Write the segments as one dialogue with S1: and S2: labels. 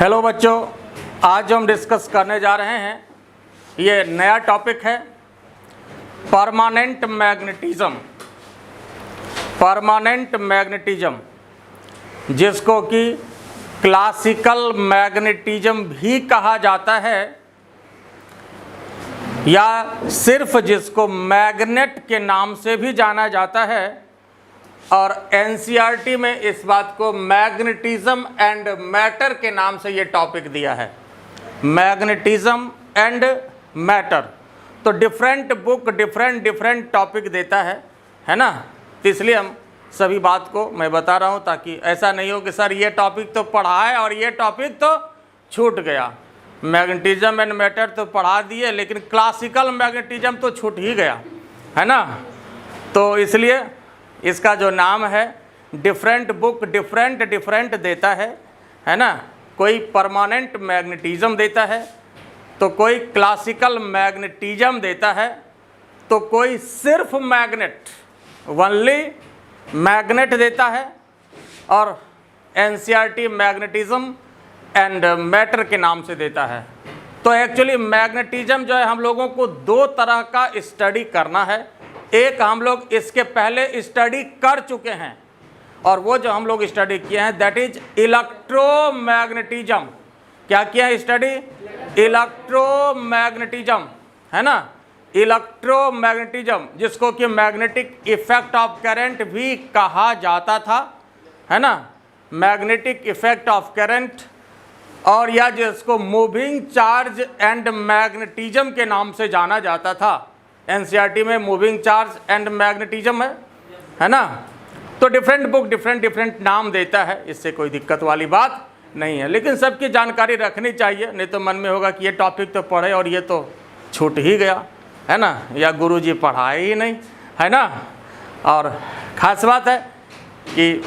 S1: Hello बच्चों, आज हम डिस्कस करने जा रहे हैं, ये नया टॉपिक है परमानेंट मैग्नेटिज्म। परमानेंट मैग्नेटिज्म जिसको कि क्लासिकल मैग्नेटिज्म भी कहा जाता है या सिर्फ जिसको मैग्नेट के नाम से भी जाना जाता है, और एनसीईआरटी में इस बात को मैग्नेटिज्म एंड मैटर के नाम से ये टॉपिक दिया है, मैग्नेटिज्म एंड मैटर। तो डिफरेंट बुक डिफरेंट टॉपिक देता है ना। तो इसलिए हम सभी बात को मैं बता रहा हूँ, ताकि ऐसा नहीं हो कि सर ये टॉपिक तो पढ़ा है और ये टॉपिक तो छूट गया। मैग्नेटिज्म एंड मैटर तो पढ़ा दिए, लेकिन क्लासिकल मैग्नेटिज्म तो छूट ही गया, है ना। तो इसलिए इसका जो नाम है, डिफरेंट बुक डिफरेंट देता है ना। कोई परमानेंट मैग्नेटिज्म देता है, तो कोई क्लासिकल मैग्नेटिज्म देता है, तो कोई सिर्फ मैग्नेट ओनली मैग्नेट देता है, और एनसीईआरटी मैग्नेटिज्म एंड मैटर के नाम से देता है। तो एक्चुअली मैग्नेटिज्म जो है, हम लोगों को दो तरह का स्टडी करना है। एक हम लोग इसके पहले स्टडी कर चुके हैं, और वो जो हम लोग स्टडी किए हैं दैट इज इलेक्ट्रोमैग्नेटिज्म। क्या किया है स्टडी? इलेक्ट्रोमैग्नेटिज्म, है ना। इलेक्ट्रोमैग्नेटिज्म जिसको कि मैग्नेटिक इफेक्ट ऑफ करंट भी कहा जाता था, है ना। मैग्नेटिक इफेक्ट ऑफ करंट, और या जिसको मूविंग चार्ज एंड मैग्नेटिज्म के नाम से जाना जाता था। एनसीईआरटी में मूविंग चार्ज एंड मैग्नेटिज्म है ना। तो डिफरेंट बुक डिफरेंट नाम देता है, इससे कोई दिक्कत वाली बात नहीं है, लेकिन सबकी जानकारी रखनी चाहिए, नहीं तो मन में होगा कि ये टॉपिक तो पढ़े और ये तो छूट ही गया, है ना, या गुरुजी पढ़ाए ही नहीं, है ना। और ख़ास बात है कि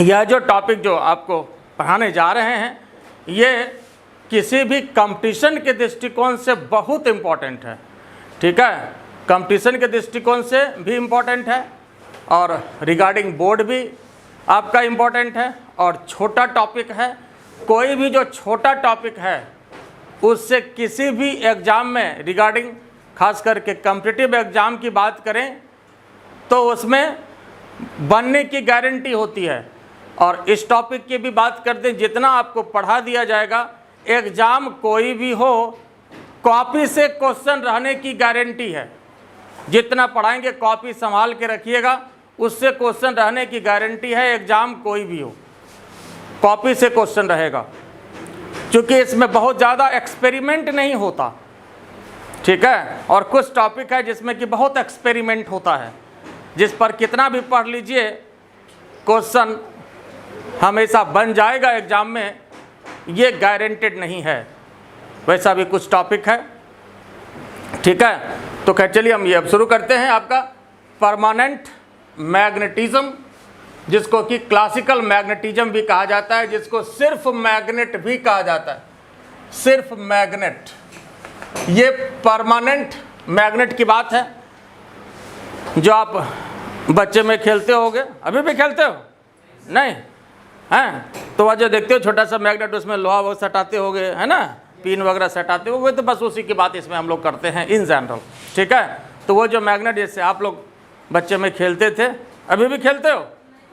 S1: यह जो टॉपिक जो आपको पढ़ाने जा रहे हैं, ये किसी भी कंपटीशन के दृष्टिकोण से बहुत इम्पोर्टेंट है, ठीक है। कंपटीशन के दृष्टिकोण से भी इम्पोर्टेंट है, और रिगार्डिंग बोर्ड भी आपका इम्पोर्टेंट है, और छोटा टॉपिक है। कोई भी जो छोटा टॉपिक है उससे किसी भी एग्ज़ाम में रिगार्डिंग, खास करके कॉम्पिटिटिव एग्ज़ाम की बात करें तो उसमें बनने की गारंटी होती है। और इस टॉपिक की भी बात करते हैं, जितना आपको पढ़ा दिया जाएगा, एग्ज़ाम कोई भी हो, कॉपी से क्वेश्चन रहने की गारंटी है। जितना पढ़ाएंगे कॉपी संभाल के रखिएगा, उससे क्वेश्चन रहने की गारंटी है। एग्ज़ाम कोई भी हो, कॉपी से क्वेश्चन रहेगा, क्योंकि इसमें बहुत ज़्यादा एक्सपेरिमेंट नहीं होता, ठीक है। और कुछ टॉपिक है जिसमें कि बहुत एक्सपेरिमेंट होता है, जिस पर कितना भी पढ़ लीजिए क्वेश्चन हमेशा बन जाएगा एग्ज़ाम में, ये गारंटेड नहीं है। वैसा भी कुछ टॉपिक है, ठीक है। तो खैर चलिए हम ये अब शुरू करते हैं। आपका परमानेंट मैग्नेटिज्म, जिसको कि क्लासिकल मैग्नेटिज्म भी कहा जाता है, जिसको सिर्फ मैग्नेट भी कहा जाता है, सिर्फ मैग्नेट। ये परमानेंट मैग्नेट की बात है, जो आप बच्चे में खेलते होगे, अभी भी खेलते हो नहीं हैं? तो वह जो देखते हो छोटा सा मैग्नेट, उसमें लोहा वो सटाते होगे, है ना, पिन वगैरह सटाते हो, वो तो बस उसी की बात इसमें हम लोग करते हैं इन जनरल, ठीक है। तो वो जो मैग्नेट जैसे आप लोग बच्चे में खेलते थे, अभी भी खेलते हो?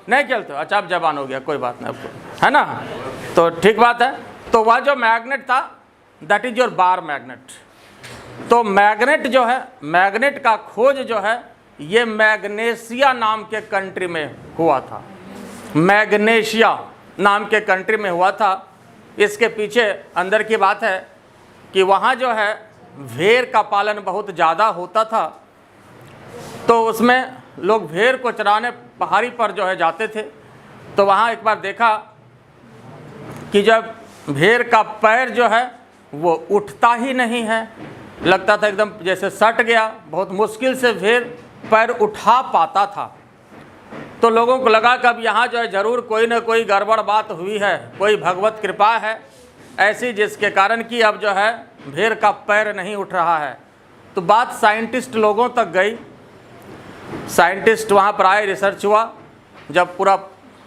S1: नहीं खेलते हो? अच्छा, आप जवान हो गया, कोई बात नहीं आपको, है ना। तो ठीक बात है। तो वह जो मैग्नेट था that is your bar magnet. तो मैग्नेट जो है, मैग्नेट का खोज जो है, ये मैग्नेशिया नाम के कंट्री में हुआ था। मैग्नेशिया नाम के कंट्री में हुआ था। इसके पीछे अंदर की बात है कि वहाँ जो है भेड़ का पालन बहुत ज़्यादा होता था, तो उसमें लोग भेड़ को चराने पहाड़ी पर जो है जाते थे। तो वहाँ एक बार देखा कि जब भेड़ का पैर जो है वो उठता ही नहीं है, लगता था एकदम जैसे सट गया, बहुत मुश्किल से भेड़ पैर उठा पाता था। तो लोगों को लगा कि अब यहाँ जो है ज़रूर कोई ना कोई गड़बड़ बात हुई है, कोई भगवत कृपा है ऐसी, जिसके कारण कि अब जो है भेड़ का पैर नहीं उठ रहा है। तो बात साइंटिस्ट लोगों तक गई। साइंटिस्ट वहाँ पर आए, रिसर्च हुआ। जब पूरा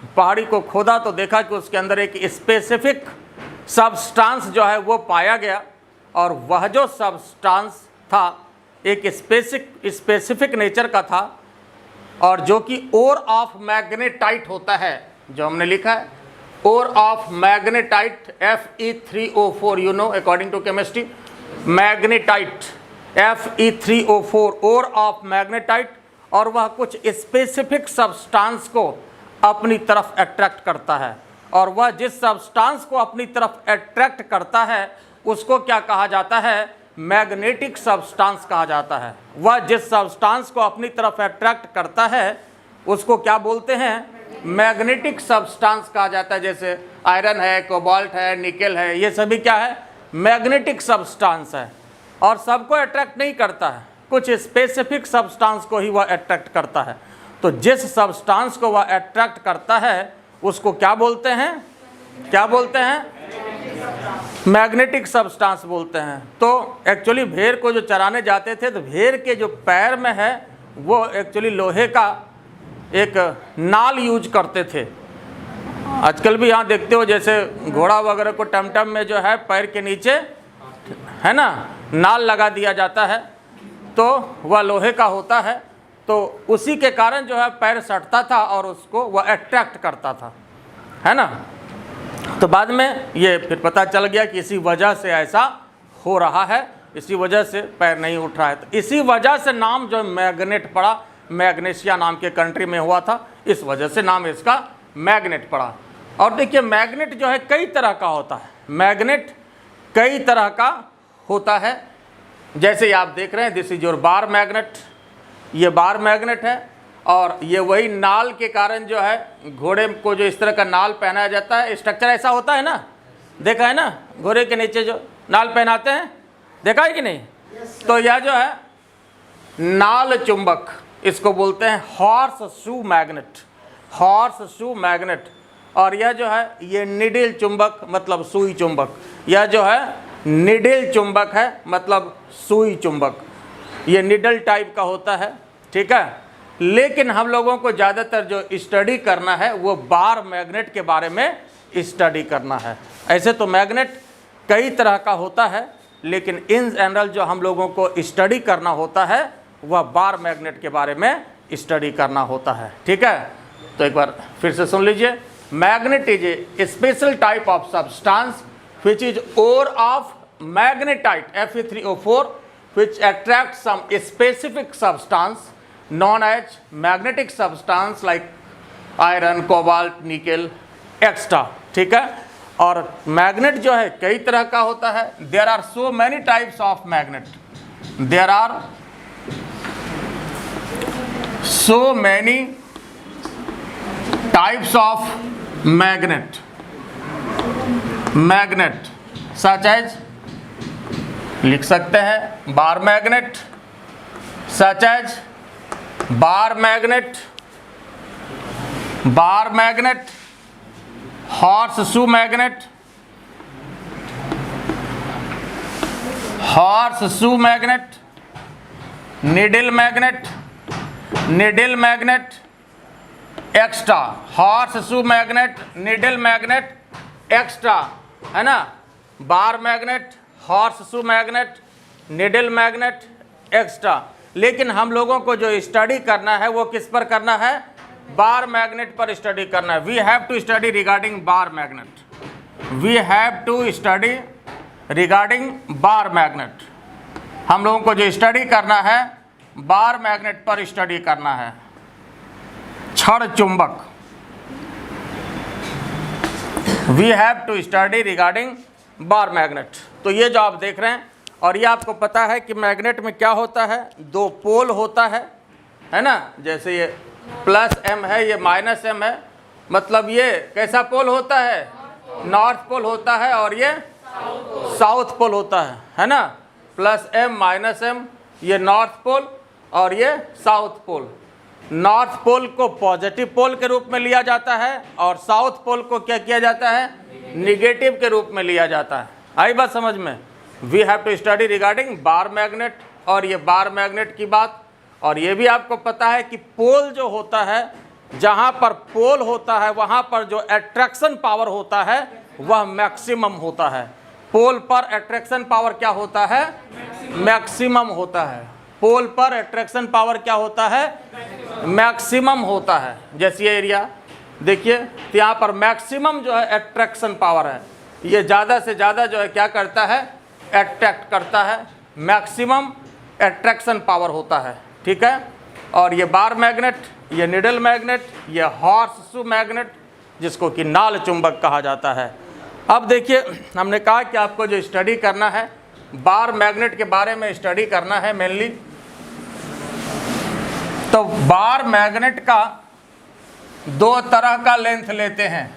S1: पहाड़ी को खोदा तो देखा कि उसके अंदर एक स्पेसिफिक सब्सटेंस जो है वो पाया गया, और वह जो सब्सटेंस था एक स्पेसिफिक नेचर का था, और जो कि ओर ऑफ मैग्नेटाइट होता है, जो हमने लिखा है ore of magnetite Fe3O4, you know according to chemistry, magnetite Fe3O4 ore of magnetite, और वह कुछ स्पेसिफिक सब्सटेंस को अपनी तरफ अट्रैक्ट करता है, और वह जिस सब्सटेंस को अपनी तरफ अट्रैक्ट करता है उसको क्या कहा जाता है, मैग्नेटिक सब्सटेंस कहा जाता है। वह जिस सब्सटेंस को अपनी तरफ अट्रैक्ट करता है उसको क्या बोलते हैं, मैग्नेटिक सब्सटेंस कहा जाता है। जैसे आयरन है, कोबाल्ट है, निकेल है, ये सभी क्या है, मैग्नेटिक सब्सटेंस है, और सबको अट्रैक्ट नहीं करता है, कुछ स्पेसिफिक सब्सटेंस को ही वह अट्रैक्ट करता है। तो जिस सब्सटेंस को वह अट्रैक्ट करता है उसको क्या बोलते हैं, क्या बोलते हैं, मैग्नेटिक सब्सटेंस बोलते हैं। तो एक्चुअली भेड़ को जो चराने जाते थे तो भेड़ के जो पैर में है वो एक्चुअली लोहे का एक नाल यूज करते थे। आजकल भी यहाँ देखते हो जैसे घोड़ा वगैरह को टमटम में जो है पैर के नीचे है ना नाल लगा दिया जाता है, तो वह लोहे का होता है, तो उसी के कारण जो है पैर सटता था और उसको वह अट्रैक्ट करता था, है ना। तो बाद में ये फिर पता चल गया कि इसी वजह से ऐसा हो रहा है, इसी वजह से पैर नहीं उठ रहा है। तो इसी वजह से नाम जो मैग्नेट पड़ा, मैग्नेशिया नाम के कंट्री में हुआ था, इस वजह से नाम इसका मैग्नेट पड़ा। और देखिए मैग्नेट जो है कई तरह का होता है, मैग्नेट कई तरह का होता है। जैसे आप देख रहे हैं, this is your bar magnet, ये बार मैग्नेट है, और ये वही नाल के कारण जो है घोड़े को जो इस तरह का नाल पहनाया जाता है, स्ट्रक्चर ऐसा होता है ना, देखा है ना, घोड़े के नीचे जो नाल पहनाते हैं, देखा है कि नहीं। तो यह जो है नाल चुंबक, इसको बोलते हैं horse shoe magnet, horseshoe magnet. और यह जो है ये निडिल चुंबक मतलब सुई चुंबक, यह जो है निडिल चुंबक है मतलब सुई चुंबक, ये निडल टाइप का होता है, ठीक है। लेकिन हम लोगों को ज़्यादातर जो स्टडी करना है वो बार मैग्नेट के बारे में स्टडी करना है। ऐसे तो मैग्नेट कई तरह का होता है, लेकिन इन जनरल जो हम लोगों को स्टडी करना होता है वह बार मैग्नेट के बारे में स्टडी करना होता है, ठीक है। तो एक बार फिर से सुन लीजिए, magnet is a special type of substance which is ore of magnetite Fe3O4 which attracts some specific substance known as magnetic substance like iron, cobalt, nickel, etc. ठीक है। और मैग्नेट जो है कई तरह का होता है, there are so many types of magnet, there are so many types of magnet, magnet such as लिख सकते हैं bar magnet, such as bar magnet, bar magnet, horseshoe magnet, horseshoe magnet, needle magnet, needle magnet, extra, horseshoe magnet, needle magnet, extra, है ना, bar magnet, horseshoe magnet, needle magnet, extra. लेकिन हम लोगों को जो study करना है वो किस पर करना है, बार मैग्नेट पर स्टडी करना है। We have to study regarding bar magnet, we have to study regarding bar magnet. हम लोगों को जो स्टडी करना है बार मैग्नेट पर स्टडी करना है। छड़ चुंबक, we have to study regarding bar magnet. तो ये जो आप देख रहे हैं, और ये आपको पता है कि मैग्नेट में क्या होता है, दो पोल होता है ना। जैसे ये प्लस एम है, ये माइनस एम है, मतलब ये कैसा पोल होता है, नॉर्थ पोल होता है, और ये साउथ पोल होता है ना। प्लस एम माइनस एम, ये नॉर्थ पोल और ये साउथ पोल। नॉर्थ पोल को पॉजिटिव पोल के रूप में लिया जाता है और साउथ पोल को क्या किया जाता है, निगेटिव के रूप में लिया जाता है। आई बात समझ में। We have to study regarding bar magnet, और ये बार मैग्नेट की बात। और ये भी आपको पता है कि पोल जो होता है, जहाँ पर पोल होता है वहाँ पर जो अट्रैक्शन पावर होता है वह मैक्सिमम होता है। पोल पर अट्रैक्शन पावर क्या होता है? मैक्सिमम होता है। पोल पर अट्रैक्शन पावर क्या होता है? मैक्सिमम होता है। जैसे ये एरिया देखिए, तो यहाँ पर मैक्सिमम जो है अट्रैक्शन पावर है, ये ज़्यादा से ज़्यादा जो है क्या करता है? अट्रैक्ट करता है। मैक्सिमम अट्रैक्शन पावर होता है, ठीक है। और ये बार मैग्नेट, ये निडल मैग्नेट, ये हॉर्स शू मैग्नेट, जिसको कि नाल चुंबक कहा जाता है। अब देखिए, हमने कहा कि आपको जो स्टडी करना है, बार मैग्नेट के बारे में स्टडी करना है मेनली। तो बार मैग्नेट का दो तरह का लेंथ लेते हैं।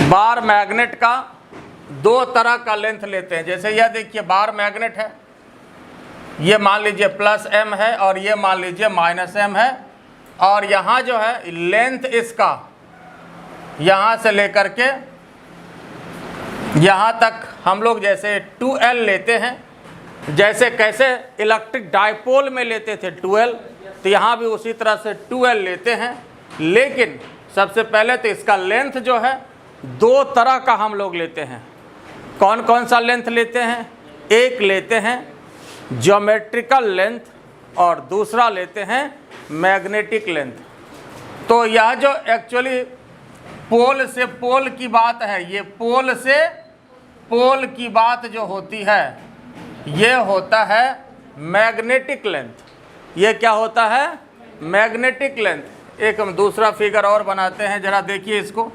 S1: बार मैग्नेट का दो तरह का लेंथ लेते हैं। जैसे यह देखिए बार मैग्नेट है, ये मान लीजिए प्लस m है और ये मान लीजिए माइनस m है। और यहाँ जो है लेंथ इसका यहाँ से लेकर के यहाँ तक हम लोग जैसे 2L लेते हैं। जैसे कैसे इलेक्ट्रिक डाइपोल में लेते थे 2L, तो यहाँ भी उसी तरह से 2L लेते हैं। लेकिन सबसे पहले तो इसका लेंथ जो है दो तरह का हम लोग लेते हैं। कौन कौन सा लेंथ लेते हैं? एक लेते हैं ज्योमेट्रिकल लेंथ और दूसरा लेते हैं मैग्नेटिक लेंथ। तो यह जो एक्चुअली पोल से पोल की बात है, ये पोल से पोल की बात जो होती है, ये होता है मैग्नेटिक लेंथ। ये क्या होता है? Magnetic length. एक हम दूसरा फिगर और बनाते हैं, जरा देखिए इसको।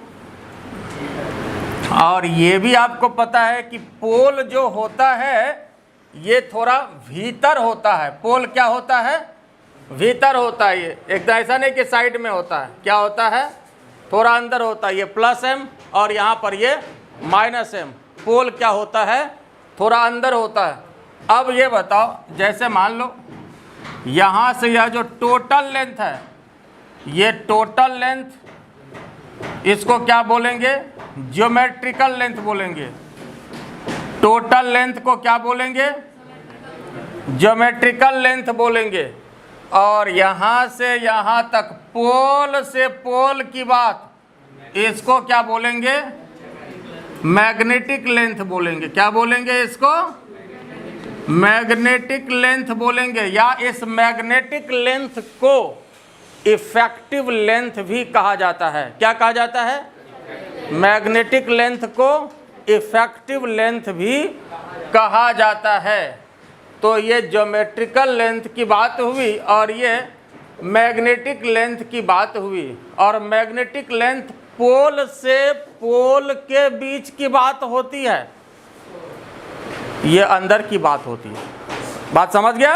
S1: और ये भी आपको पता है कि पोल जो होता है ये थोड़ा भीतर होता है। पोल क्या होता है? भीतर होता है। ये एकदम ऐसा नहीं कि साइड में होता है। क्या होता है? थोड़ा अंदर होता है। ये प्लस m और यहाँ पर ये माइनस m। पोल क्या होता है? थोड़ा अंदर होता है। अब ये बताओ, जैसे मान लो यहाँ से यह जो टोटल लेंथ है, ये टोटल लेंथ, इसको क्या बोलेंगे? ज्योमेट्रिकल लेंथ बोलेंगे। टोटल लेंथ को क्या बोलेंगे? ज्योमेट्रिकल लेंथ बोलेंगे। और यहाँ से यहाँ तक पोल से पोल की बात, इसको क्या बोलेंगे? मैग्नेटिक लेंथ बोलेंगे। क्या बोलेंगे इसको? मैग्नेटिक लेंथ बोलेंगे। या इस मैग्नेटिक लेंथ को इफेक्टिव लेंथ भी कहा जाता है। क्या कहा जाता है? मैग्नेटिक लेंथ को इफेक्टिव लेंथ भी कहा जाता है। तो ये ज्योमेट्रिकल लेंथ की बात हुई और ये मैग्नेटिक लेंथ की बात हुई। और मैग्नेटिक लेंथ पोल से पोल के बीच की बात होती है, ये अंदर की बात होती है। बात समझ गया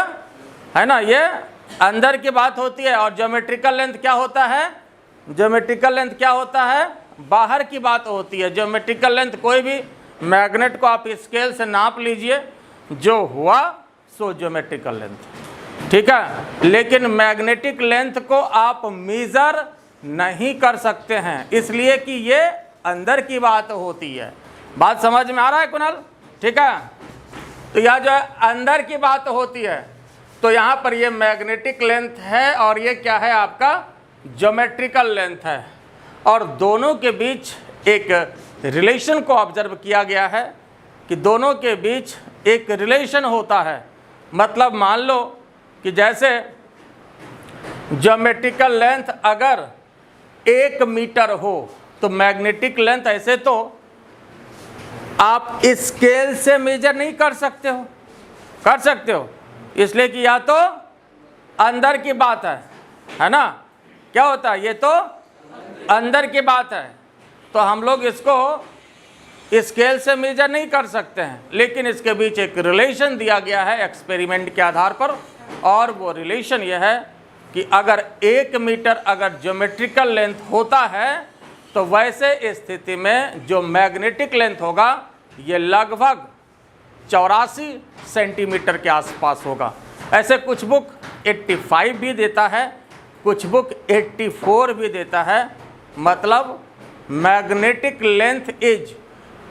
S1: है ना? ये अंदर की बात होती है। और ज्योमेट्रिकल लेंथ क्या होता है? ज्योमेट्रिकल लेंथ क्या होता है? बाहर की बात होती है। ज्योमेट्रिकल लेंथ, कोई भी मैग्नेट को आप स्केल से नाप लीजिए, जो हुआ सो ज्योमेट्रिकल लेंथ, ठीक है। लेकिन मैग्नेटिक लेंथ को आप मेजर नहीं कर सकते हैं, इसलिए कि ये अंदर की बात होती है। बात समझ में आ रहा है कुणाल? ठीक है। तो यह जो है अंदर की बात होती है, तो यहाँ पर ये मैग्नेटिक लेंथ है और ये क्या है? आपका ज्योमेट्रिकल लेंथ है। और दोनों के बीच एक रिलेशन को ऑब्जर्व किया गया है कि दोनों के बीच एक रिलेशन होता है। मतलब मान लो कि जैसे ज्योमेट्रिकल लेंथ अगर 1 मीटर हो, तो मैग्नेटिक लेंथ ऐसे तो आप स्केल से मेजर नहीं कर सकते हो। कर सकते हो, इसलिए कि या तो अंदर की बात है ना? क्या होता है? ये तो अंदर की बात है, तो हम लोग इसको स्केल से मेजर नहीं कर सकते हैं। लेकिन इसके बीच एक रिलेशन दिया गया है एक्सपेरिमेंट के आधार पर, और वो रिलेशन यह है कि अगर 1 मीटर अगर ज्योमेट्रिकल लेंथ होता है, तो वैसे स्थिति में जो मैग्नेटिक लेंथ होगा ये लगभग 84 सेंटीमीटर के आसपास होगा। ऐसे कुछ बुक 85 भी देता है, कुछ बुक 84 भी देता है। मतलब magnetic length is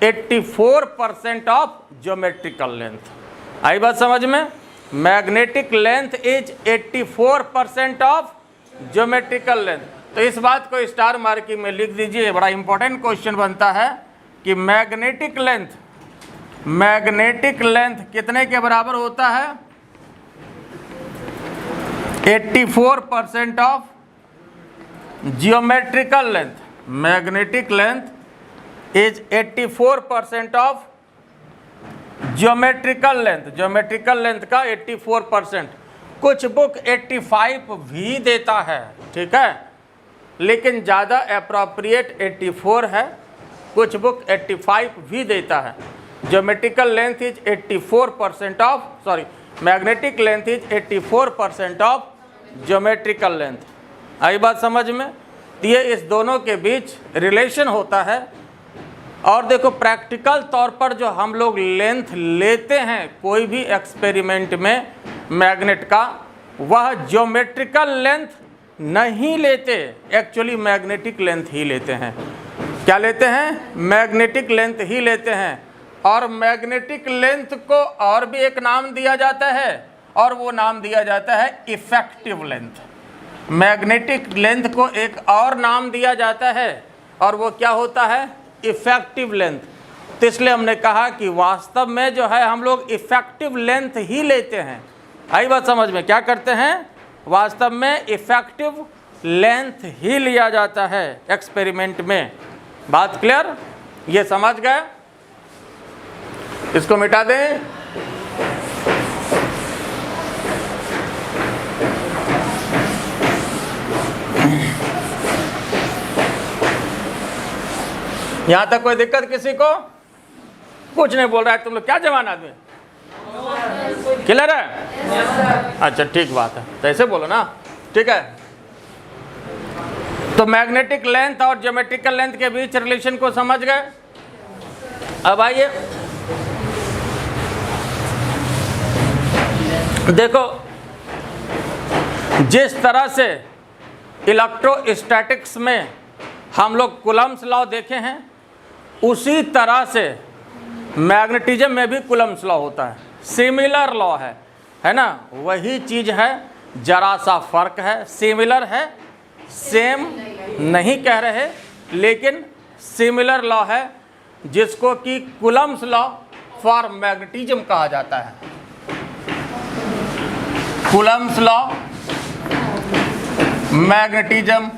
S1: 84% of geometrical length. आई बात समझ में? Magnetic length is 84% of geometrical length. तो इस बात को स्टार मार्किंग में लिख दीजिए, बड़ा इंपॉर्टेंट क्वेश्चन बनता है कि मैग्नेटिक लेंथ कितने के बराबर होता है? 84% of geometrical length. Magnetic length is 84% of geometrical length का 84%। कुछ बुक 85 भी देता है, ठीक है, लेकिन ज़्यादा अप्रोप्रिएट 84 है। कुछ बुक 85 भी देता है। Geometrical length is 84% of, sorry, magnetic length is 84% of geometrical length. आई बात समझ में? तो ये इस दोनों के बीच रिलेशन होता है। और देखो, प्रैक्टिकल तौर पर जो हम लोग लेंथ लेते हैं कोई भी एक्सपेरिमेंट में मैग्नेट का, वह ज्योमेट्रिकल लेंथ नहीं लेते, एक्चुअली मैग्नेटिक लेंथ ही लेते हैं। क्या लेते हैं? मैग्नेटिक लेंथ ही लेते हैं। और मैग्नेटिक लेंथ को और भी एक नाम दिया जाता है, और वो नाम दिया जाता है इफेक्टिव लेंथ। मैग्नेटिक लेंथ को एक और नाम दिया जाता है, और वो क्या होता है? Effective length. तो इसलिए हमने कहा कि वास्तव में जो है हम लोग इफेक्टिव लेंथ ही लेते हैं। आई बात समझ में? क्या करते हैं? वास्तव में इफेक्टिव लेंथ ही लिया जाता है एक्सपेरिमेंट में। बात क्लियर? ये समझ गए? इसको मिटा दें। यहां तक कोई दिक्कत किसी को? कुछ नहीं बोल रहा है। तुम लोग क्या जवान आदमी? क्लियर है? अच्छा, ठीक बात है, तो ऐसे बोलो ना, ठीक है। तो मैग्नेटिक लेंथ और ज्योमेट्रिकल लेंथ के बीच रिलेशन को समझ गए। अब आइए देखो, जिस तरह से इलेक्ट्रोस्टैटिक्स में हम लोग कूलम्ब्स लॉ देखे हैं, उसी तरह से मैग्नेटिज्म में भी कूलम्ब्स लॉ होता है। सिमिलर लॉ है ना? वही चीज़ है, जरा सा फर्क है। सिमिलर है, सेम नहीं कह रहे, लेकिन सिमिलर लॉ है, जिसको कि कूलम्ब्स लॉ फॉर मैग्नेटिज्म कहा जाता है। कूलम्ब्स लॉ मैग्नेटिज्म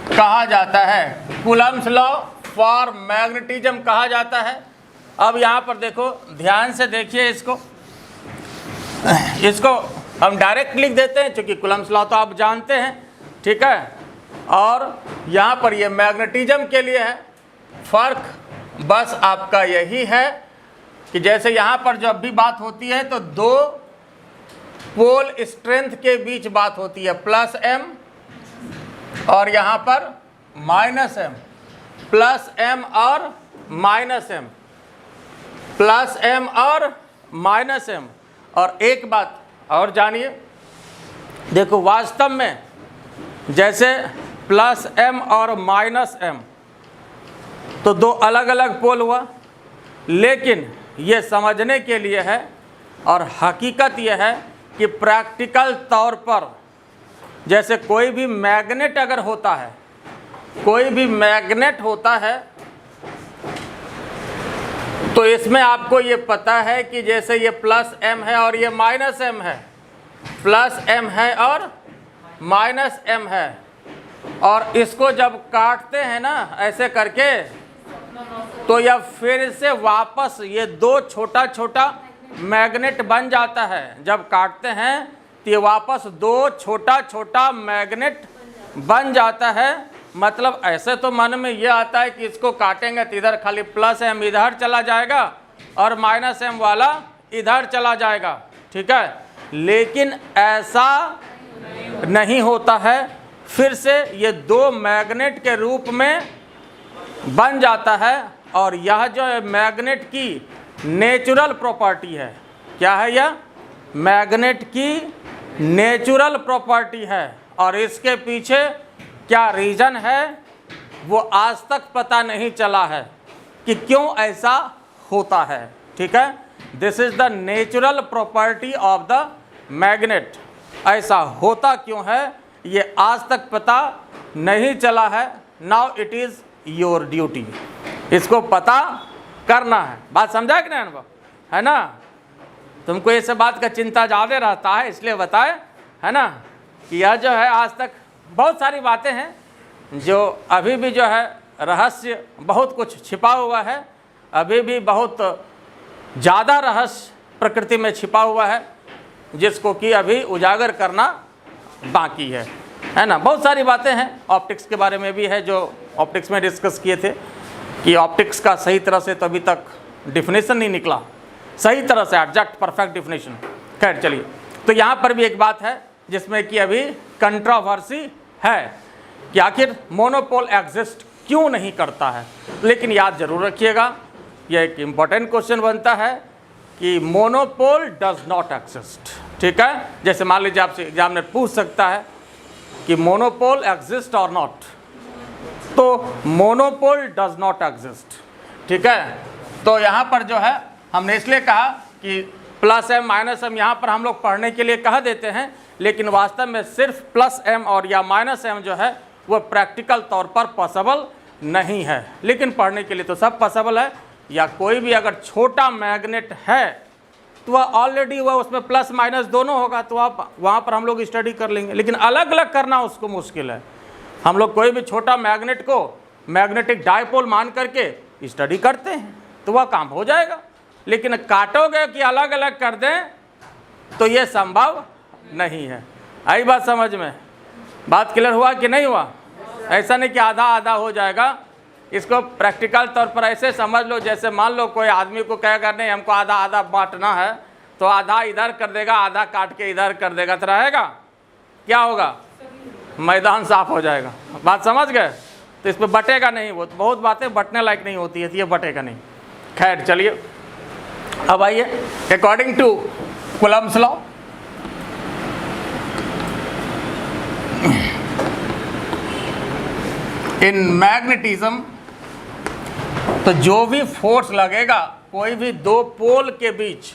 S1: कहा जाता है। कूलम्ब्स लॉ फॉर मैग्नेटिज्म कहा जाता है। अब यहाँ पर देखो, ध्यान से देखिए, इसको हम डायरेक्ट लिख देते हैं, क्योंकि कूलम्ब्स लॉ तो आप जानते हैं, ठीक है। और यहाँ पर ये मैग्नेटिज्म के लिए है। फर्क बस आपका यही है कि जैसे यहाँ पर जब भी बात होती है तो दो पोल स्ट्रेंथ के बीच बात होती है, प्लस एम, और यहाँ पर माइनस एम। प्लस एम और माइनस एम, प्लस एम और माइनस एम। और एक बात और जानिए, देखो, वास्तव में जैसे प्लस एम और माइनस एम तो दो अलग अलग पोल हुआ, लेकिन ये समझने के लिए है, और हकीकत यह है कि प्रैक्टिकल तौर पर जैसे कोई भी मैग्नेट अगर होता है, कोई भी मैग्नेट होता है, तो इसमें आपको ये पता है कि जैसे ये प्लस एम है और ये माइनस एम है, प्लस एम है और माइनस एम है, और इसको जब काटते हैं ना ऐसे करके, तो यह फिर से वापस ये दो छोटा छोटा मैग्नेट बन जाता है। जब काटते हैं तो ये वापस दो छोटा छोटा मैग्नेट बन जाता है। मतलब ऐसे तो मन में ये आता है कि इसको काटेंगे तो इधर खाली प्लस एम इधर चला जाएगा और माइनस एम वाला इधर चला जाएगा, ठीक है, लेकिन ऐसा नहीं होता है। फिर से ये दो मैग्नेट के रूप में बन जाता है, और यह जो है मैग्नेट की नेचुरल प्रॉपर्टी है। क्या है यह? मैग्नेट की नेचुरल प्रॉपर्टी है। और इसके पीछे क्या रीज़न है वो आज तक पता नहीं चला है कि क्यों ऐसा होता है, ठीक है। This is the natural property of the magnet. ऐसा होता क्यों है ये आज तक पता नहीं चला है। Now it is your duty, इसको पता करना है। बात समझा कि नहीं अनुभव, है ना? तुमको ये सब बात का चिंता ज़्यादा रहता है, इसलिए बताए, है ना, कि यह जो है आज तक बहुत सारी बातें हैं जो अभी भी जो है रहस्य, बहुत कुछ छिपा हुआ है, अभी भी बहुत ज़्यादा रहस्य प्रकृति में छिपा हुआ है, जिसको कि अभी उजागर करना बाकी है ना? बहुत सारी बातें हैं, ऑप्टिक्स के बारे में भी है, जो ऑप्टिक्स में डिस्कस किए थे कि ऑप्टिक्स का सही तरह से तो अभी तक डिफिनेशन नहीं निकला, सही तरह से एग्जैक्ट परफेक्ट डिफिनेशन। खैर चलिए, तो यहाँ पर भी एक बात है जिसमें कि अभी कंट्रोवर्सी है कि आखिर मोनोपोल एग्जिस्ट क्यों नहीं करता है। लेकिन याद जरूर रखिएगा, यह एक इम्पॉर्टेंट क्वेश्चन बनता है कि मोनोपोल डज नॉट एग्जिस्ट। ठीक है, जैसे मान लीजिए आपसे एग्जामिनर पूछ सकता है कि मोनोपोल एग्जिस्ट और नॉट, तो मोनोपोल डज नॉट एग्जिस्ट। ठीक है, तो यहाँ पर जो है हमने इसलिए कहा कि प्लस एम माइनस एम यहाँ पर हम लोग पढ़ने के लिए कह देते हैं, लेकिन वास्तव में सिर्फ प्लस एम और या माइनस एम जो है वो प्रैक्टिकल तौर पर पॉसिबल नहीं है, लेकिन पढ़ने के लिए तो सब पॉसिबल है। या कोई भी अगर छोटा मैग्नेट है तो वह ऑलरेडी वह उसमें प्लस माइनस दोनों होगा, तो आप वहाँ पर हम लोग स्टडी कर लेंगे, लेकिन अलग अलग करना उसको मुश्किल है। हम लोग कोई भी छोटा मैग्नेट को मैग्नेटिक डायपोल मान करके स्टडी करते हैं तो वह काम हो जाएगा, लेकिन काटोगे कि अलग अलग कर दें तो ये संभव नहीं है। आई बात समझ में? बात क्लियर हुआ कि नहीं हुआ? ऐसा नहीं कि आधा आधा हो जाएगा, इसको प्रैक्टिकल तौर पर ऐसे समझ लो जैसे मान लो कोई आदमी को कहेगा नहीं हमको आधा आधा बांटना है, तो आधा इधर कर देगा, आधा काट के इधर कर देगा, तो रहेगा क्या होगा? मैदान साफ हो जाएगा। बात समझ गए? तो इस पर बटेगा नहीं, वो तो बहुत बातें बटने लायक नहीं होती है, तो ये बटेगा नहीं। खैर चलिए, अब आइए according to Coulomb's law, in magnetism, तो जो भी फोर्स लगेगा कोई भी दो पोल के बीच,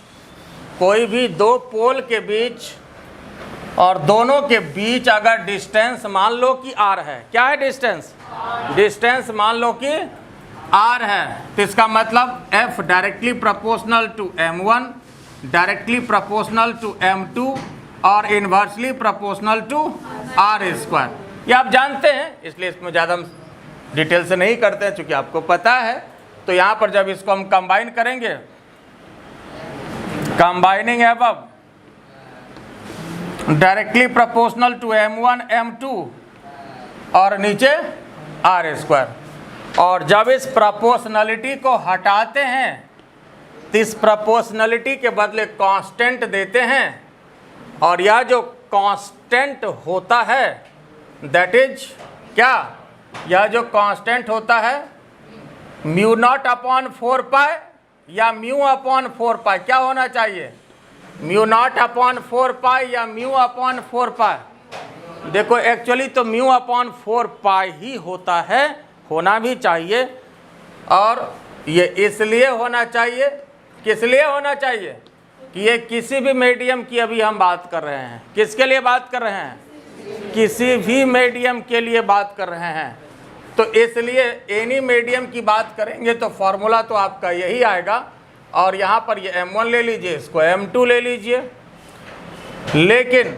S1: कोई भी दो पोल के बीच, और दोनों के बीच अगर डिस्टेंस मान लो कि r है, क्या है डिस्टेंस? डिस्टेंस मान लो कि r है, तो इसका मतलब f directly proportional to m1, directly proportional to m2 और inversely proportional to r square. ये आप जानते हैं, इसलिए इसमें ज़्यादा हम डिटेल से नहीं करते हैं चूँकि आपको पता है। तो यहाँ पर जब इसको हम कंबाइन करेंगे, combining above directly proportional to m1 m2 और नीचे r स्क्वायर, और जब इस प्रोपोर्शनलिटी को हटाते हैं तो इस प्रोपोर्शनलिटी के बदले कांस्टेंट देते हैं, और यह जो कांस्टेंट होता है दैट इज क्या? यह जो कांस्टेंट होता है म्यू नॉट अपॉन 4 पाई या म्यू अपॉन 4 पाई, क्या होना चाहिए? म्यू नॉट अपॉन 4 पाई या म्यू अपॉन 4 पाई। देखो एक्चुअली तो म्यू अपॉन 4 पाई ही होता है, होना भी चाहिए, और ये इसलिए होना चाहिए, किस लिए होना चाहिए कि ये किसी भी मीडियम की अभी हम बात कर रहे हैं। किसके लिए बात कर रहे हैं? किसी भी मीडियम के लिए बात कर रहे हैं, तो इसलिए एनी मीडियम की बात करेंगे तो फॉर्मूला तो आपका यही आएगा, और यहाँ पर ये m1 ले लीजिए, इसको m2 ले लीजिए। लेकिन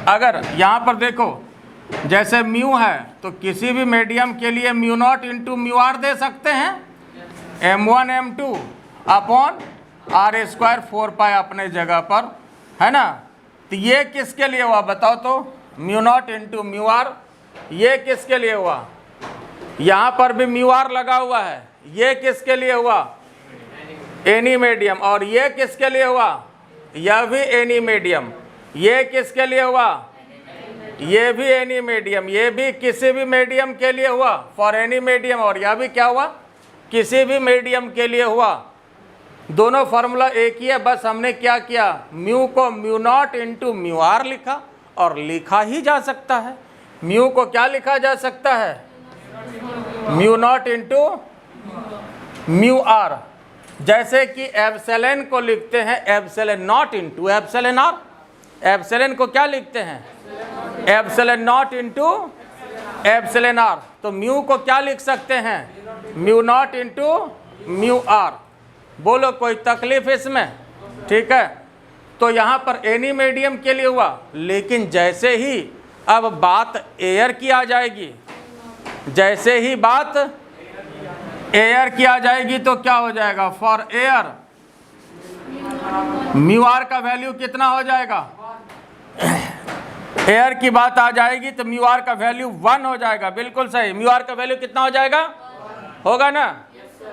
S1: अगर यहाँ पर देखो जैसे म्यू है तो किसी भी मीडियम के लिए mu naught into mu R दे सकते हैं, m1 m2 upon r square 4 पाई अपने जगह पर, है ना। तो ये किसके लिए हुआ बताओ तो? Mu naught into mu R. ये किसके लिए हुआ? यहाँ पर भी म्यू आर लगा हुआ है, ये किसके लिए हुआ? Any medium. और ये किसके लिए हुआ? यह भी एनी मीडियम। ये किसके लिए हुआ? ये भी एनी मीडियम। ये भी किसी भी मीडियम के लिए हुआ, फॉर एनी मीडियम। और यह भी क्या हुआ? किसी भी मीडियम के लिए हुआ। दोनों फार्मूला एक ही है, बस हमने क्या किया? म्यू को mu naught into mu R लिखा, और लिखा ही जा सकता है। म्यू को क्या लिखा जा सकता है? Mu naught into mu R. जैसे कि एप्सिलॉन को लिखते हैं epsilon naught into epsilon R. Epsilon को क्या लिखते हैं? Epsilon naught into epsilon R. तो म्यू को क्या लिख सकते हैं, mu naught into mu R. बोलो कोई तकलीफ इसमें, ठीक है। तो यहाँ पर एनी मीडियम के लिए हुआ, लेकिन जैसे ही अब बात एयर की आ जाएगी, जैसे ही बात एयर की आ जाएगी तो क्या हो जाएगा, फॉर एयर म्यू आर का वैल्यू कितना हो जाएगा, एयर की बात आ जाएगी तो म्यू आर का वैल्यू 1 हो जाएगा। बिल्कुल सही, म्यू आर का वैल्यू कितना हो जाएगा, होगा ना,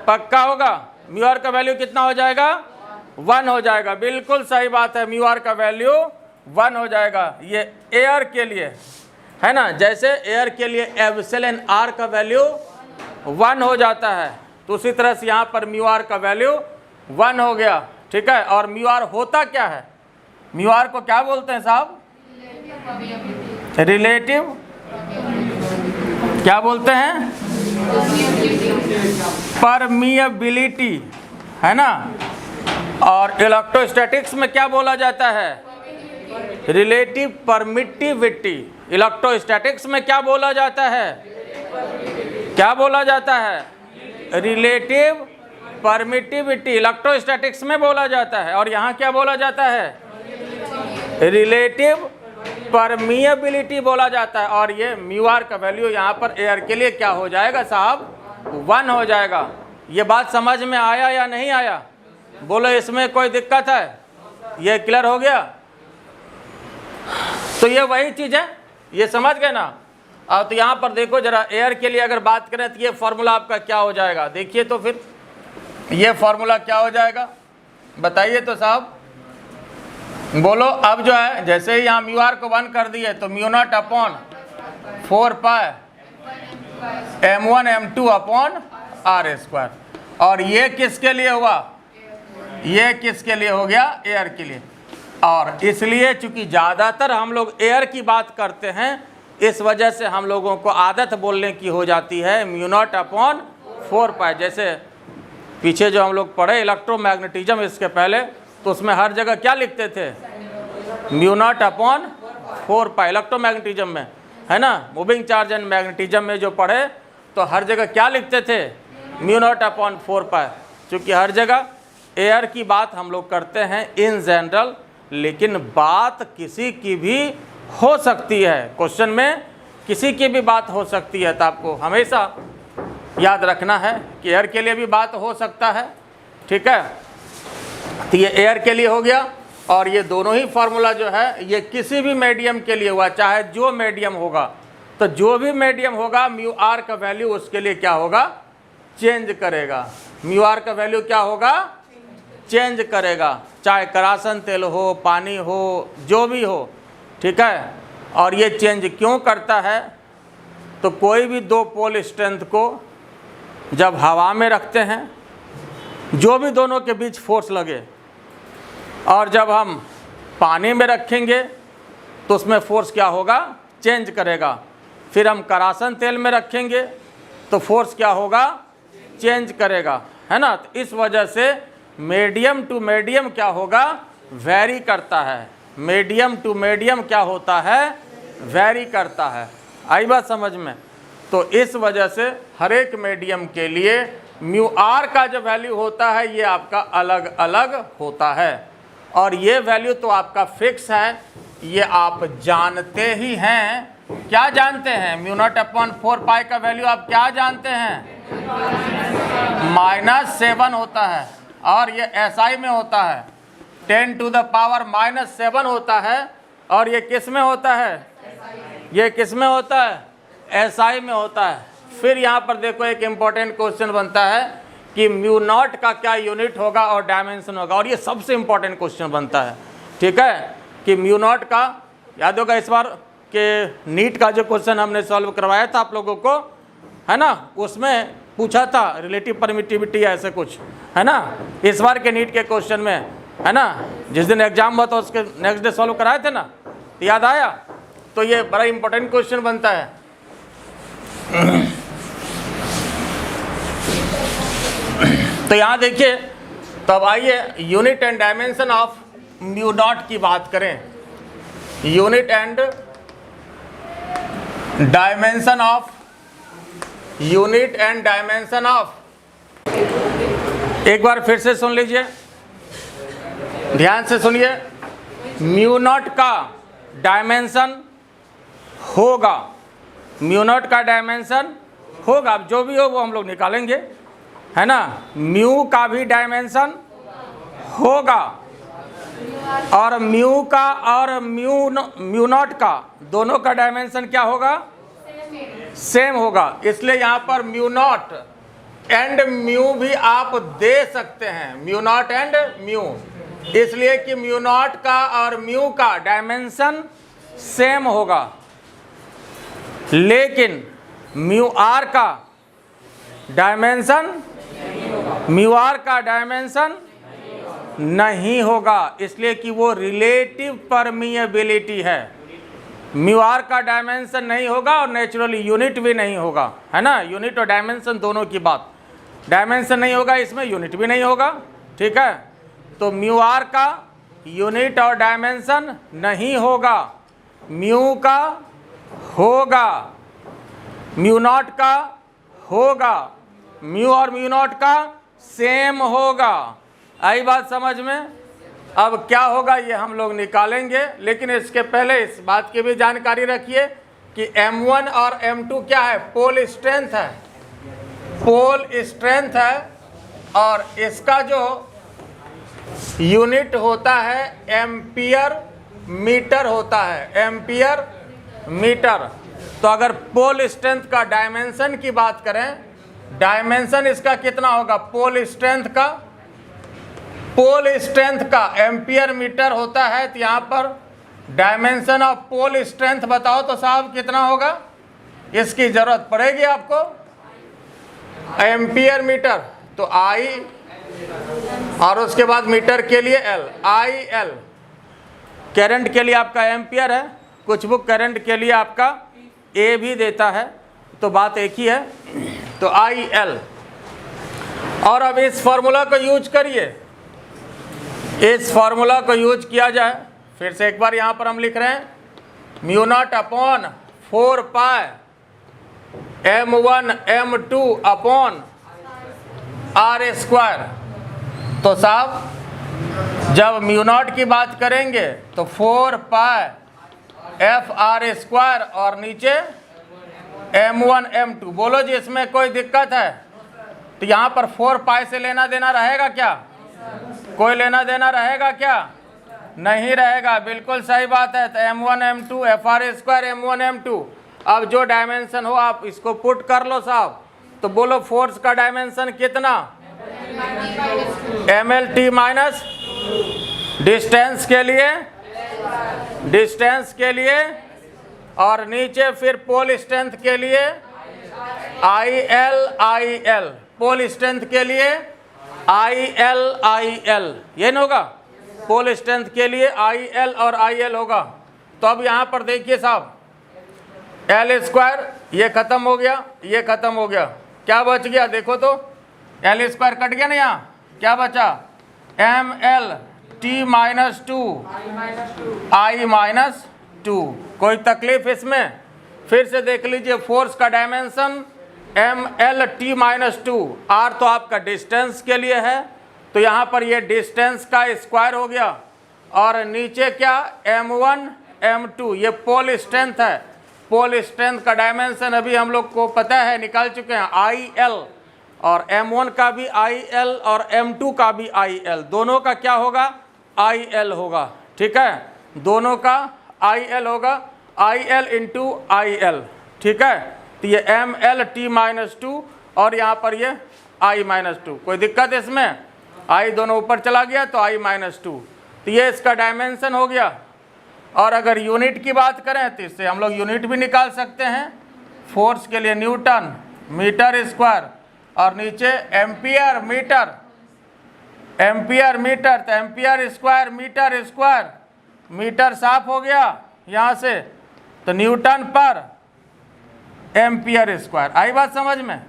S1: पक्का होगा। म्यू आर का वैल्यू कितना हो जाएगा, 1 हो जाएगा। बिल्कुल सही बात है, म्यू आर का वैल्यू 1 हो जाएगा। ये एयर के लिए है ना, जैसे एयर के लिए एप्सिलॉन आर का वैल्यू 1 हो जाता है, तो उसी तरह से यहाँ पर म्यू आर का वैल्यू 1 हो गया, ठीक है। और म्यू आर होता क्या है, म्यू आर को क्या बोलते हैं साहब, रिलेटिव, क्या बोलते हैं, परमिएबिलिटी, है ना। और इलेक्ट्रोस्टैटिक्स में क्या बोला जाता है, रिलेटिव परमिटिविटी। इलेक्ट्रोस्टैटिक्स में क्या बोला जाता है, क्या बोला जाता है, रिलेटिव परमिटिविटी इलेक्ट्रोस्टैटिक्स में बोला जाता है। और यहाँ क्या बोला जाता है, रिलेटिव परमिएबिलिटी बोला जाता है। और ये म्यू आर का वैल्यू यहाँ पर एयर के लिए क्या हो जाएगा साहब, 1 हो जाएगा। ये बात समझ में आया या नहीं आया, बोलो इसमें कोई दिक्कत है, ये क्लियर हो गया। तो ये वही चीज़ है, ये समझ गए ना। अब तो यहाँ पर देखो जरा, एयर के लिए अगर बात करें तो ये फॉर्मूला आपका क्या हो जाएगा, देखिए तो फिर ये फॉर्मूला क्या हो जाएगा, बताइए तो साहब, बोलो। अब जो है जैसे ही यहाँ म्यू आर को 1 कर दिए तो mu naught upon 4 pi m1 m2 upon R square. और ये किसके लिए हुआ, ये किसके लिए हो गया, एयर के लिए। और इसलिए चूंकि ज़्यादातर हम लोग एयर की बात करते हैं, इस वजह से हम लोगों को आदत बोलने की हो जाती है म्यू नॉट अपॉन 4 पाई। जैसे पीछे जो हम लोग पढ़े इलेक्ट्रोमैग्नेटिज्म इसके पहले, तो उसमें हर जगह क्या लिखते थे, म्यू नॉट अपॉन 4 पाई इलेक्ट्रोमैग्नेटिज्म में, है ना। मूविंग चार्ज एंड मैग्नेटिज्म में जो पढ़े तो हर जगह क्या लिखते थे, म्यू नॉट अपॉन 4 पाई। चूँकि हर जगह एयर की बात हम लोग करते हैं इन जनरल, लेकिन बात किसी की भी हो सकती है, क्वेश्चन में किसी की भी बात हो सकती है। तो आपको हमेशा याद रखना है कि एयर के लिए भी बात हो सकता है, ठीक है। तो ये एयर के लिए हो गया। और ये दोनों ही फार्मूला जो है ये किसी भी मीडियम के लिए हुआ, चाहे जो मीडियम होगा, तो जो भी मीडियम होगा म्यू आर का वैल्यू उसके लिए क्या होगा, चेंज करेगा। म्यू आर का वैल्यू क्या होगा, चेंज करेगा, चाहे करासन तेल हो, पानी हो, जो भी हो, ठीक है। और ये चेंज क्यों करता है, तो कोई भी 2 पोल स्ट्रेंथ को जब हवा में रखते हैं, जो भी दोनों के बीच फोर्स लगे, और जब हम पानी में रखेंगे तो उसमें फोर्स क्या होगा, चेंज करेगा। फिर हम करासन तेल में रखेंगे तो फोर्स क्या होगा, चेंज करेगा, है ना। तो इस वजह से मीडियम टू मीडियम क्या होगा, वेरी करता है। मीडियम टू मीडियम क्या होता है, वेरी करता है। आई बात समझ में। तो इस वजह से हर एक मीडियम के लिए म्यू आर का जो वैल्यू होता है ये आपका अलग अलग होता है। और ये वैल्यू तो आपका फिक्स है, ये आप जानते ही हैं। क्या जानते हैं, म्यू नॉट अपॉन 4 पाई का वैल्यू आप क्या जानते हैं, -7 होता है। और ये SI में होता है, 10 टू द पावर -7 होता है। और ये किस में होता है, ये किस में होता है, SI में होता है। फिर यहाँ पर देखो एक इम्पॉर्टेंट क्वेश्चन बनता है कि म्यू नॉट का क्या यूनिट होगा और डायमेंशन होगा। और ये सबसे इम्पॉर्टेंट क्वेश्चन बनता है, ठीक है, कि म्यू नॉट का, याद होगा इस बार के नीट का जो क्वेश्चन हमने सॉल्व करवाया था आप लोगों को, है ना, उसमें पूछा था रिलेटिव परमिटिविटी ऐसे कुछ, है ना। इस बार के नीट के क्वेश्चन में, है ना, जिस दिन एग्जाम हुआ था उसके नेक्स्ट डे सॉल्व कराए थे ना, तो याद आया। तो ये बड़ा इंपॉर्टेंट क्वेश्चन बनता है। तो यहाँ देखिए, तब आइए unit and dimension of mu naught की बात करें। Unit and dimension of unit and dimension of, एक बार फिर से सुन लीजिए, ध्यान से सुनिए। म्यू नॉट का डायमेंशन होगा, म्यू नॉट का डायमेंशन होगा, अब जो भी हो वो हम लोग निकालेंगे, है ना। म्यू का भी डायमेंशन होगा और म्यू का और म्यू नॉट का दोनों का डायमेंशन क्या होगा, सेम होगा। इसलिए यहाँ पर म्यू नॉट एंड म्यू भी आप दे सकते हैं, म्यू नॉट एंड म्यू, इसलिए कि म्यू नॉट का और म्यू का डायमेंशन सेम होगा, लेकिन म्यू आर का डायमेंशन, म्यू आर का डायमेंशन नहीं होगा, इसलिए कि वो रिलेटिव परमिएबिलिटी है। म्यू आर का डायमेंशन नहीं होगा और नेचुरली यूनिट भी नहीं होगा, है ना। यूनिट और डायमेंशन दोनों की बात, डायमेंशन नहीं होगा इसमें, यूनिट भी नहीं होगा, ठीक है। तो म्यू आर का यूनिट और डायमेंशन नहीं होगा, म्यू का होगा, म्यू नॉट का होगा, म्यू और म्यू नॉट का सेम होगा। आई बात समझ में। अब क्या होगा ये हम लोग निकालेंगे, लेकिन इसके पहले इस बात की भी जानकारी रखिए कि M1 और M2 क्या है, पोल स्ट्रेंथ है, पोल स्ट्रेंथ है, और इसका जो यूनिट होता है एम्पियर मीटर होता है, एम्पियर मीटर। तो अगर पोल स्ट्रेंथ का डायमेंशन की बात करें, डायमेंशन इसका कितना होगा, पोल स्ट्रेंथ का एम्पियर मीटर होता है, तो यहाँ पर डायमेंशन ऑफ पोल स्ट्रेंथ बताओ तो साहब कितना होगा, इसकी ज़रूरत पड़ेगी आपको, एम्पियर मीटर, तो आई और उसके बाद मीटर के लिए एल, आई एल। करंट के लिए आपका एम्पियर है, कुछ बुक करंट के लिए आपका ए भी देता है, तो बात एक ही है, तो आई एल। और अब इस फॉर्मूला को यूज करिए, इस फॉर्मूला को यूज किया जाए, फिर से एक बार यहाँ पर हम लिख रहे हैं, mu naught upon 4 pi M1 M2 upon R square. तो साहब जब म्यू नॉट की बात करेंगे तो 4 पाई एफ आर स्क्वायर और नीचे M1 M2। बोलो जी इसमें कोई दिक्कत है? तो यहाँ पर 4 पाई से लेना देना रहेगा क्या? कोई लेना देना रहेगा क्या? नहीं रहेगा, बिल्कुल सही बात है। तो M1 M2 F R square M1 M2। अब जो डायमेंशन हो आप इसको पुट कर लो साहब। तो बोलो फोर्स का डायमेंशन कितना? MLT माइनस डिस्टेंस के लिए और नीचे फिर पोल स्ट्रेंथ के लिए IL पोल स्ट्रेंथ के लिए IL ये नहीं होगा, पोल स्ट्रेंथ के लिए IL और IL होगा। तो अब यहाँ पर देखिए साहब, L स्क्वायर ये खत्म हो गया, ये खत्म हो गया, क्या बच गया देखो तो, L स्क्वायर कट गया ना, यहाँ क्या बचा? MLT minus 2 I minus 2। कोई तकलीफ इसमें? फिर से देख लीजिए, फोर्स का डायमेंशन MLT माइनस 2, R तो आपका डिस्टेंस के लिए है, तो यहाँ पर ये डिस्टेंस का स्क्वायर हो गया, और नीचे क्या M1 M2 ये पोल स्ट्रेंथ है। पोल स्ट्रेंथ का डायमेंशन अभी हम लोग को पता है, निकाल चुके हैं, IL, और M1 का भी IL और M2 का भी IL, दोनों का क्या होगा? IL होगा, ठीक है, दोनों का IL होगा, IL इंटू IL, ठीक है। तो ये MLT माइनस 2 और यहाँ पर ये I माइनस 2। कोई दिक्कत इसमें? I दोनों ऊपर चला गया तो I माइनस 2, तो ये इसका डायमेंशन हो गया। और अगर यूनिट की बात करें तो इससे हम लोग यूनिट भी निकाल सकते हैं। फोर्स के लिए न्यूटन मीटर स्क्वायर और नीचे एम्पियर मीटर, तो एम्पियर स्क्वायर मीटर साफ हो गया यहाँ से, तो न्यूटन पर एम्पियर स्क्वायर। आई बात समझ में?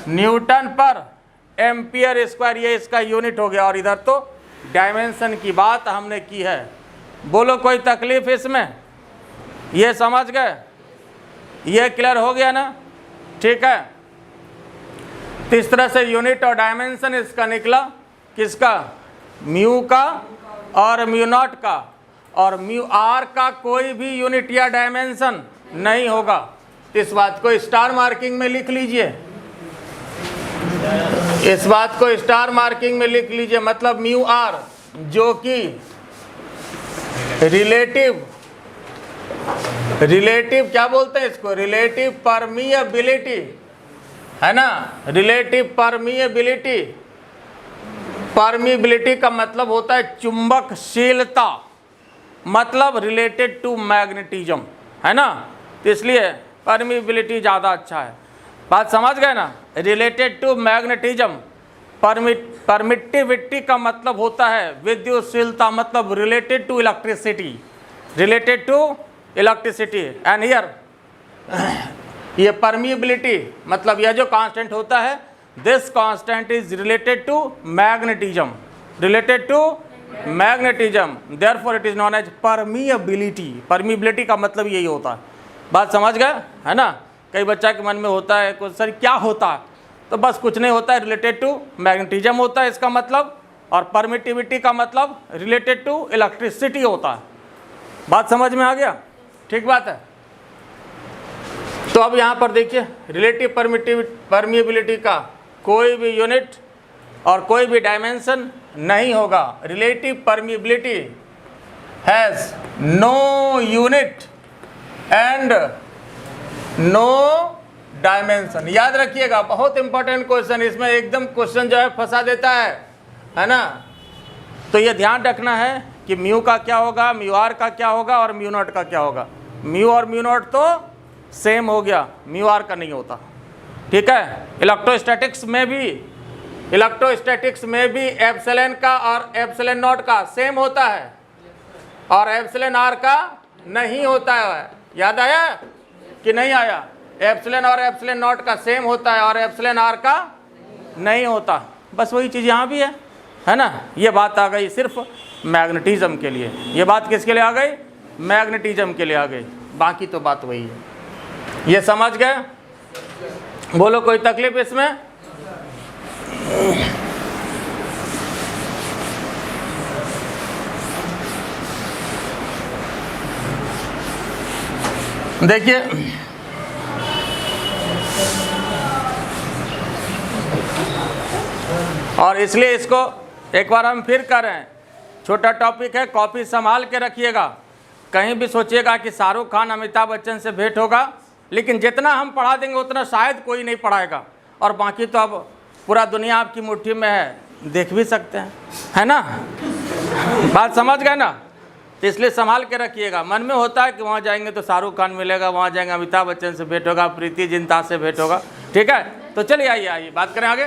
S1: न्यूटन पर एम्पियर स्क्वायर ये इसका यूनिट हो गया, और इधर तो डायमेंशन की बात हमने की है। बोलो कोई तकलीफ इसमें? ये समझ गए? ये क्लियर हो गया ना? ठीक है। तो इस तरह से यूनिट और डायमेंशन इसका निकला, किसका? म्यू का और म्यू नॉट का। और म्यू आर का कोई भी यूनिट या डायमेंशन नहीं होगा। इस बात को स्टार मार्किंग में लिख लीजिए, इस बात को स्टार मार्किंग में लिख लीजिए। मतलब म्यू आर जो कि रिलेटिव क्या बोलते हैं इसको? रिलेटिव परमिएबिलिटी, है ना? Relative permeability. परमिएबिलिटी का मतलब होता है चुंबकशीलता, मतलब रिलेटेड टू मैग्नेटिज्म, है ना? तो इसलिए परमिएबिलिटी ज़्यादा अच्छा है। बात समझ गए ना? Related to magnetism. परमिटिविटी का मतलब होता है विद्युतशीलता, मतलब related to electricity, related to electricity. And here ये परमिएबिलिटी मतलब यह जो कांस्टेंट होता है, this constant is related to magnetism, related to magnetism, therefore it is known as permeability. Permeability का मतलब यही होता है। बात समझ गए, है ना? कई बच्चा के मन में होता है कुछ, सर क्या होता है? तो बस कुछ नहीं होता है, रिलेटेड टू मैग्नेटिज्म होता है इसका मतलब, और परमिटिविटी का मतलब रिलेटेड टू इलेक्ट्रिसिटी होता है। बात समझ में आ गया? ठीक बात है। तो अब यहाँ पर देखिए, रिलेटिव परमिएबिलिटी का कोई भी यूनिट और कोई भी डायमेंशन नहीं होगा। Relative permeability has no unit and no dimension. याद रखिएगा, बहुत इंपॉर्टेंट क्वेश्चन, इसमें एकदम क्वेश्चन जो है फंसा देता है ना? तो ये ध्यान रखना है कि म्यू का क्या होगा, म्यू आर का क्या होगा और म्यू नॉट का क्या होगा। म्यू और म्यू नॉट तो सेम हो गया, म्यू आर का नहीं होता। ठीक है। इलेक्ट्रोस्टैटिक्स में भी एप्सिलॉन का और एप्सिलॉन नॉट का सेम होता है और एप्सिलॉन आर का नहीं होता है। याद आया कि नहीं आया? एप्सिलॉन और एप्सिलॉन नॉट का सेम होता है और एप्सिलॉन आर का नहीं होता। बस वही चीज़ यहाँ भी है ना? ये बात आ गई सिर्फ मैग्नेटिज्म के लिए। ये बात किसके लिए आ गई? मैग्नेटिज्म के लिए आ गई। बाकी तो बात वही है। ये समझ गए? बोलो, कोई तकलीफ इसमें? देखिए, और इसलिए इसको एक बार हम फिर कर रहे हैं। छोटा टॉपिक है, कॉपी संभाल के रखिएगा। कहीं भी सोचिएगा कि शाहरुख खान अमिताभ बच्चन से भेंट होगा, लेकिन जितना हम पढ़ा देंगे उतना शायद कोई नहीं पढ़ाएगा। और बाकी तो अब पूरा दुनिया आपकी मुट्ठी में है, देख भी सकते हैं, है ना? बात समझ गए ना? तो इसलिए संभाल के रखिएगा। मन में होता है कि वहाँ जाएंगे तो शाहरुख खान मिलेगा, वहाँ जाएंगे अमिताभ बच्चन से भेंट होगा, प्रीति जिंटा से भेंट होगा। ठीक है, तो चलिए आइए बात करें आगे।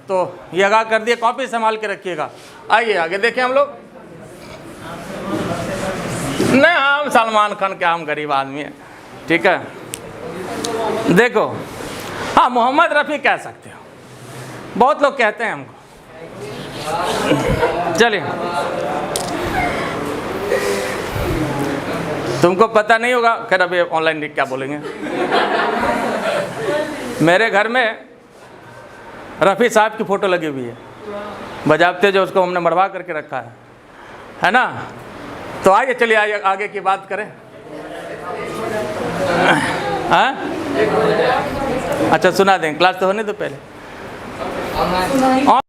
S1: तो ये आगा कर दिए, कॉपी संभाल के रखिएगा। आइए आगे देखें हम लोग। नहीं, हम सलमान खान के, हम गरीब आदमी हैं। ठीक है, देखो, हाँ मोहम्मद रफ़ी कह सकते हो, बहुत लोग कहते हैं हमको। चलिए, तुमको पता नहीं होगा, खैर अभी ऑनलाइन लिख क्या बोलेंगे। मेरे घर में रफ़ी साहब की फ़ोटो लगी हुई है, बजाबते जो उसको हमने मरवा करके रखा है ना? तो आइए, चलिए आइए आगे की बात करें। हाँ, अच्छा सुना दें, क्लास तो होने दो पहले।